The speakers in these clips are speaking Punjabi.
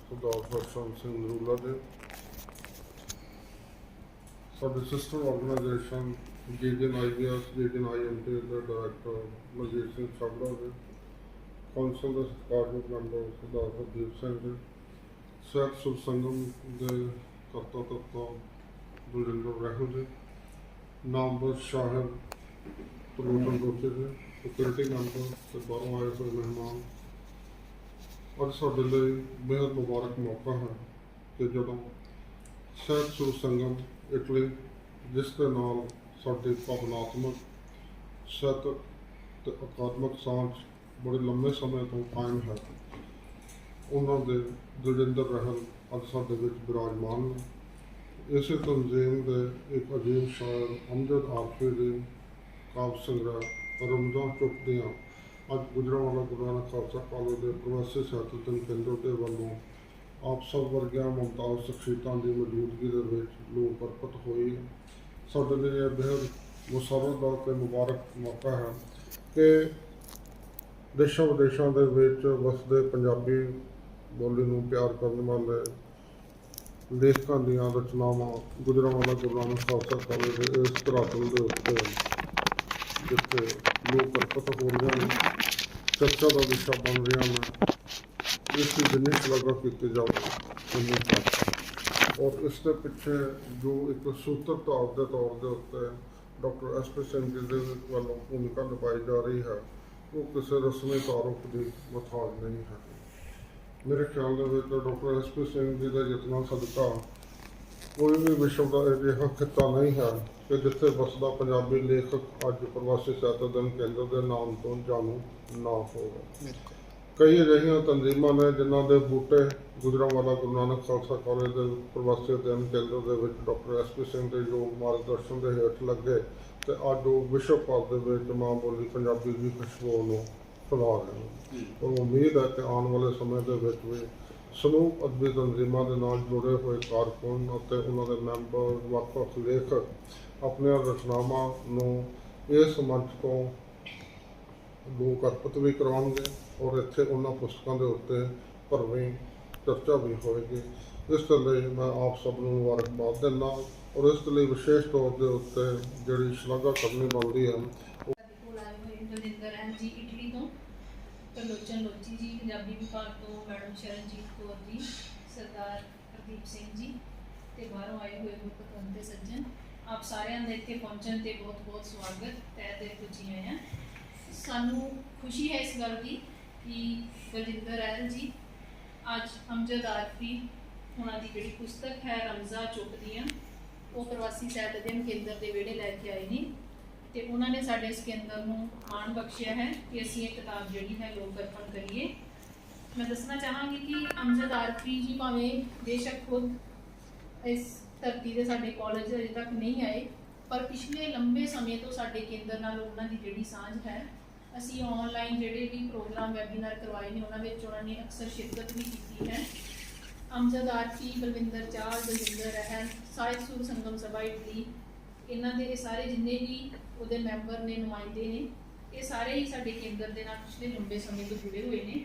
ਸਰਦਾਰ ਬਖਸ਼ਮ ਸਿੰਘ ਨਰੂਲਾ ਦੇ ਸਾਡੇ ਸਿਸਟਰ ਆਰਗੇਨਾਈਜੇਸ਼ਨ ਜੀਜਨ ਆਈਡੀਆਸ ਜੀਜਨ ਆਈਐਮਟੀ ਦੇ ਡਾਇਰੈਕਟਰ ਮਨਜੀਤ ਸਿੰਘ ਛਾਬੜਾ ਦੇ ਕੌਂਸਲ ਦੇ ਸਤਿਕਾਰਯੋਗ ਮੈਂਬਰ ਸਰਦਾਰ ਹਰਦੀਪ ਸਿੰਘ ਦੇ ਸਿਹਤ ਸੁਰ ਸੰਗਮ ਦੇ ਕਰਤਾ ਬਲਜਿੰਦਰ ਰਹਿੂ ਦੇ ਨਾਮਵਰ ਸ਼ਾਹਿਰ ਪ੍ਰਮੋਸ਼ਨ ਦੋਤੇ ਦੇ ਸਿਕਿਉਰਿਟੀ ਮੈਂਬਰ ਤੇ ਬਾਹਰੋਂ ਆਏ ਹੋਏ ਮਹਿਮਾਨ। ਅੱਜ ਸਾਡੇ ਲਈ ਬੇहद ਮੁਬਾਰਕ ਮੌਕਾ ਹੈ ਕਿ ਜਦੋਂ ਸਿਹਤ ਸੁਰ ਸੰਗਮ ਇਟਲੀ ਜਿਸ ਦੇ ਨਾਲ ਸਾਡੀ ਭਾਵਨਾਤਮਕ ਸਾਹਿਤਕ ਤੇ ਅਕਾਦਮਿਕ ਸਾਂਝ ਬੜੇ ਲੰਬੇ ਸਮੇਂ ਤੋਂ ਕਾਇਮ ਹੈ, ਉਹਨਾਂ ਦੇ ਦਲਜਿੰਦਰ ਰਹਿਲ ਅੱਜ ਸਾਡੇ ਵਿੱਚ ਵਿਰਾਜਮਾਨ ਨੇ। ਇਸੇ ਤਨਜ਼ੀਮ ਦੇ ਇੱਕ ਅਜੀਮ ਸ਼ਾਇਰ ਅਮਜਦ ਆਰਫੀ ਦੀ ਕਾਵਿ ਸੰਗ੍ਰਹਿ ਰਮਜ਼ਾਨ ਚੁੱਕ ਦੀਆਂ ਅੱਜ ਗੁਜਰਾਂਵਾਲਾ ਗੁਰੂ ਨਾਨਕ ਖਾਲਸਾ ਕਾਲਜ ਦੇ ਪ੍ਰਵਾਸੀ ਸਾਹਿਤਕ ਕੇਂਦਰ ਦੇ ਵੱਲੋਂ ਆਪ ਸਭ ਵਰਗੀਆਂ ਮੁਮਤਾਜ਼ ਸ਼ਖਸੀਅਤਾਂ ਦੀ ਮੌਜੂਦਗੀ ਦੇ ਵਿੱਚ ਲੋਕ ਬਰਕਤ ਹੋਈ। ਸਾਡੇ ਲਈ ਇਹ ਬੇहद ਮੁਸਰਤ ਦਾ ਅਤੇ ਮੁਬਾਰਕ ਮੌਕਾ ਹੈ ਕਿ ਦੇਸ਼ਾਂ ਵਿਦੇਸ਼ਾਂ ਦੇ ਵਿੱਚ ਵਸਦੇ ਪੰਜਾਬੀ ਬੋਲੀ ਨੂੰ ਪਿਆਰ ਕਰਨ ਵਾਲੇ ਲੇਖਕਾਂ ਦੀਆਂ ਰਚਨਾਵਾਂ ਗੁਜਰਾਂਵਾਲਾ ਗੁਰੂ ਨਾਨਕ ਖਾਲਸਾ ਕਾਲਜ ਦੇ ਇਸ ਧਰਾਤਲ ਦੇ ਉੱਤੇ ਜਿੱਥੇ ਲੋਕ ਬਰਕਤ ਹੋ ਰਹੀਆਂ ਨੇ, ਚਰਚਾ ਦਾ ਵਿਸ਼ਾ ਬਣ ਰਹੀਆਂ ਨੇ, ਇਸ ਦੀ ਜਿੰਨੀ ਸ਼ਲਾਘਾ ਕੀਤੀ ਜਾਵੇ ਉਨੀ ਘੱਟ। ਔਰ ਇਸ ਦੇ ਪਿੱਛੇ ਜੋ ਇੱਕ ਸੂਤਰਧਾਰ ਦੇ ਤੌਰ ਦੇ ਉੱਤੇ doctor S P Singh ji ਦੇ ਵੱਲੋਂ ਭੂਮਿਕਾ ਨਿਭਾਈ ਜਾ ਰਹੀ ਹੈ, ਉਹ ਕਿਸੇ ਰਸਮੀ ਤਾਰੁਫ ਦੀ ਮੁਹਤਾਜ ਨਹੀਂ ਹੈ। ਮੇਰੇ ਖਿਆਲ ਦੇ ਵਿੱਚ doctor S P Singh ji ਦੇ ਯਤਨਾਂ ਸਦਕਾ ਕੋਈ ਵੀ ਵਿਸ਼ਵ ਦਾ ਅਜਿਹਾ ਖਿੱਤਾ ਨਹੀਂ ਹੈ ਕਿ ਜਿੱਥੇ ਵਸਦਾ ਪੰਜਾਬੀ ਲੇਖਕ ਅੱਜ ਪ੍ਰਵਾਸੀ ਸਾਹਿਤਕ ਕੇਂਦਰ ਦੇ ਨਾਮ ਤੋਂ ਜਾਣੂ ਨਾ ਹੋਵੇ। ਕਈ ਅਜਿਹੀਆਂ ਤਨਜ਼ੀਮਾਂ ਨੇ ਜਿਨ੍ਹਾਂ ਦੇ ਬੂਟੇ ਗੁਜਰਾਂਵਾਲਾ ਗੁਰੂ ਨਾਨਕ ਖਾਲਸਾ ਕਾਲਜ ਦੇ ਪ੍ਰਵਾਸੀ ਅਧਿਐਨ ਕੇਂਦਰ ਦੇ ਵਿੱਚ ਡਾਕਟਰ ਐਸ ਪੀ ਸਿੰਘ ਦੇ ਯੋਗ ਮਾਰਗਦਰਸ਼ਨ ਦੇ ਹੇਠ ਲੱਗੇ ਤੇ ਅੱਜ ਉਹ ਵਿਸ਼ਵ ਭਰ ਦੇ ਵਿੱਚ ਮਾਂ ਬੋਲੀ ਪੰਜਾਬੀ ਦੀ ਖੁਸ਼ਬੂ ਨੂੰ ਫੈਲਾ ਰਹੇ ਨੇ। ਔਰ ਉਮੀਦ ਹੈ ਕਿ ਆਉਣ ਵਾਲੇ ਸਮੇਂ ਦੇ ਵਿੱਚ ਵੀ ਸਮੂਹ ਅਦਬੀ ਤਨਜ਼ੀਮਾਂ ਦੇ ਨਾਲ ਜੁੜੇ ਹੋਏ ਕਾਰਕੁਨ ਅਤੇ ਉਹਨਾਂ ਦੇ ਮੈਂਬਰ ਵੱਖ-ਵੱਖ ਲੇਖਕ ਆਪਣੀਆਂ ਰਚਨਾਵਾਂ ਨੂੰ ਇਸ ਮੰਚ ਤੋਂ ਲੋਕ ਅਰਪਿਤ ਵੀ ਕਰਾਉਣਗੇ ਔਰ ਇੱਥੇ ਉਹਨਾਂ ਪੁਸਤਕਾਂ ਦੇ ਉੱਤੇ ਭਰਵੀਂ ਚਰਚਾ ਵੀ ਹੋਏਗੀ। ਇਸ ਦੇ ਲਈ ਮੈਂ ਆਪ ਸਭ ਨੂੰ ਮੁਬਾਰਕਬਾਦ ਦਿੰਦਾ ਔਰ ਇਸ ਦੇ ਲਈ ਵਿਸ਼ੇਸ਼ ਤੌਰ ਦੇ ਉੱਤੇ ਜਿਹੜੀ ਸ਼ਲਾਘਾ ਕਰਨੀ ਬਣਦੀ ਹੈ ਲੋਚਨ ਲੋਚੀ ਜੀ ਪੰਜਾਬੀ ਵਿਭਾਗ ਤੋਂ ਮੈਡਮ ਸ਼ਰਨਜੀਤ ਕੌਰ ਜੀ, ਸਰਦਾਰ ਹਰਦੀਪ ਸਿੰਘ ਜੀ ਤੇ ਬਾਹਰੋਂ ਆਏ ਹੋਏ ਮੁੱਖ ਸੱਜਣ, ਆਪ ਸਾਰਿਆਂ ਦੇ ਇੱਥੇ ਪਹੁੰਚਣ ਤੇ ਬਹੁਤ ਬਹੁਤ ਸਵਾਗਤ, ਤਹਿ ਦਿਲ ਤੋਂ ਜੀ ਆਇਆਂ। ਸਾਨੂੰ ਖੁਸ਼ੀ ਹੈ ਇਸ ਗੱਲ ਦੀ ਕਿ ਦਲਜਿੰਦਰ ਰਹਿਲ ਜੀ ਅੱਜ ਅਮਜਦ ਆਰਫੀ ਉਹਨਾਂ ਦੀ ਜਿਹੜੀ ਪੁਸਤਕ ਹੈ ਰਮਜ਼ਾ ਚੁੱਕਦੀਆਂ, ਉਹ ਪ੍ਰਵਾਸੀ ਸਾਹਿਤ ਅਧਿਐਨ ਕੇਂਦਰ ਦੇ ਵਿਹੜੇ ਲੈ ਕੇ ਆਏ ਨੇ ਤੇ ਉਹਨਾਂ ਨੇ ਸਾਡੇ ਇਸ ਕੇਂਦਰ ਨੂੰ ਮਾਣ ਬਖਸ਼ਿਆ ਹੈ ਕਿ ਅਸੀਂ ਇਹ ਕਿਤਾਬ ਜਿਹੜੀ ਹੈ ਲੋਕ ਅਰਪਣ ਕਰੀਏ। ਮੈਂ ਦੱਸਣਾ ਚਾਹਾਂਗੀ ਕਿ ਅਮਜਦ ਆਰਫੀ ਜੀ ਭਾਵੇਂ ਬੇਸ਼ੱਕ ਖੁਦ ਇਸ ਧਰਤੀ ਦੇ ਸਾਡੇ ਕਾਲਜ ਅਜੇ ਤੱਕ ਨਹੀਂ ਆਏ, ਪਰ ਪਿਛਲੇ ਲੰਬੇ ਸਮੇਂ ਤੋਂ ਸਾਡੇ ਕੇਂਦਰ ਨਾਲ ਉਹਨਾਂ ਦੀ ਜਿਹੜੀ ਸਾਂਝ ਹੈ, ਅਸੀਂ ਆਨਲਾਈਨ ਜਿਹੜੇ ਵੀ ਪ੍ਰੋਗਰਾਮ ਵੈਬੀਨਾਰ ਕਰਵਾਏ ਨੇ ਉਹਨਾਂ ਵਿੱਚ ਉਹਨਾਂ ਨੇ ਅਕਸਰ ਸ਼ਿਰਕਤ ਵੀ ਕੀਤੀ ਹੈ। ਅਮਜਦ ਆਰਫੀ, ਬਲਵਿੰਦਰ ਚਾਹਲ, ਦਲਜਿੰਦਰ ਰਹਿਲ, ਸਾਹਿਤ ਸੁਰ ਸੰਗਮ ਸਭਾ ਇਟਲੀ, ਇਹਨਾਂ ਦੇ ਇਹ ਸਾਰੇ ਜਿੰਨੇ ਵੀ ਉਹਦੇ ਮੈਂਬਰ ਨੇ, ਨੁਮਾਇੰਦੇ ਨੇ, ਇਹ ਸਾਰੇ ਹੀ ਸਾਡੇ ਕੇਂਦਰ ਦੇ ਨਾਲ ਪਿਛਲੇ ਲੰਬੇ ਸਮੇਂ ਤੋਂ ਜੁੜੇ ਹੋਏ ਨੇ।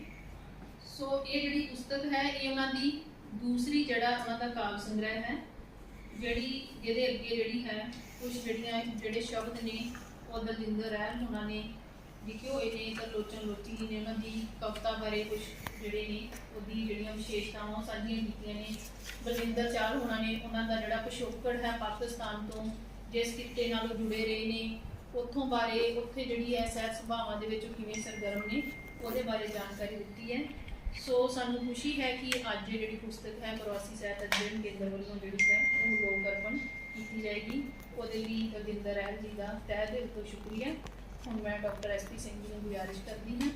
ਸੋ ਇਹ ਜਿਹੜੀ ਪੁਸਤਕ ਹੈ ਇਹ ਉਹਨਾਂ ਦੀ ਦੂਸਰੀ ਜਿਹੜਾ ਉਹਨਾਂ ਦਾ ਕਾਵਿ ਸੰਗ੍ਰਹਿ ਹੈ, ਜਿਹਦੇ ਅੱਗੇ ਜਿਹੜੀ ਹੈ ਕੁਝ ਜਿਹੜੇ ਸ਼ਬਦ ਨੇ ਉਹ ਦਲਜਿੰਦਰ ਰਹਿਲ ਉਹਨਾਂ ਨੇ ਲਿਖੇ ਹੋਏ ਨੇ, ਤਾਂ ਲੋਚਨ ਲੋਚੀ ਜੀ ਨੇ ਉਹਨਾਂ ਦੀ ਕਵਿਤਾ ਬਾਰੇ ਕੁਝ ਜਿਹੜੇ ਨੇ ਉਹਦੀ ਜਿਹੜੀਆਂ ਵਿਸ਼ੇਸ਼ਤਾਵਾਂ ਸਾਂਝੀਆਂ ਕੀਤੀਆਂ ਨੇ। ਬਲਵਿੰਦਰ ਚਾਹਲ ਉਹਨਾਂ ਨੇ ਉਹਨਾਂ ਦਾ ਜਿਹੜਾ ਪਿਛੋਕੜ ਹੈ ਪਾਕਿਸਤਾਨ ਤੋਂ, ਜਿਸ ਕਿੱਤੇ ਨਾਲ ਉਹ ਜੁੜੇ ਰਹੇ ਨੇ, ਉੱਥੋਂ ਬਾਰੇ ਉੱਥੇ ਜਿਹੜੀ ਹੈ ਸਹਿਤ ਸੁਭਾਵਾਂ ਦੇ ਵਿੱਚ ਉਹ ਕਿਵੇਂ ਸਰਗਰਮ ਨੇ, ਉਹਦੇ ਬਾਰੇ ਜਾਣਕਾਰੀ ਦਿੱਤੀ ਹੈ। ਸੋ ਸਾਨੂੰ ਖੁਸ਼ੀ ਹੈ ਕਿ ਅੱਜ ਜਿਹੜੀ ਪੁਸਤਕ ਹੈ ਪ੍ਰਵਾਸੀ ਸਾਹਿਤ ਅਧਿਐਨ ਕੇਂਦਰ ਵੱਲੋਂ ਜਿਹੜੀ ਹੈ ਉਹ ਲੋਕ ਅਰਪਣ ਕੀਤੀ ਜਾਏਗੀ। ਉਹਦੇ ਲਈ ਦਲਜਿੰਦਰ ਰਹਿਲ ਜੀ ਦਾ ਤਹਿ ਦਿਲ ਤੋਂ ਸ਼ੁਕਰੀਆ। ਹੁਣ ਮੈਂ doctor S P Singh ji ਨੂੰ ਗੁਜ਼ਾਰਿਸ਼ ਕਰਦੀ ਹਾਂ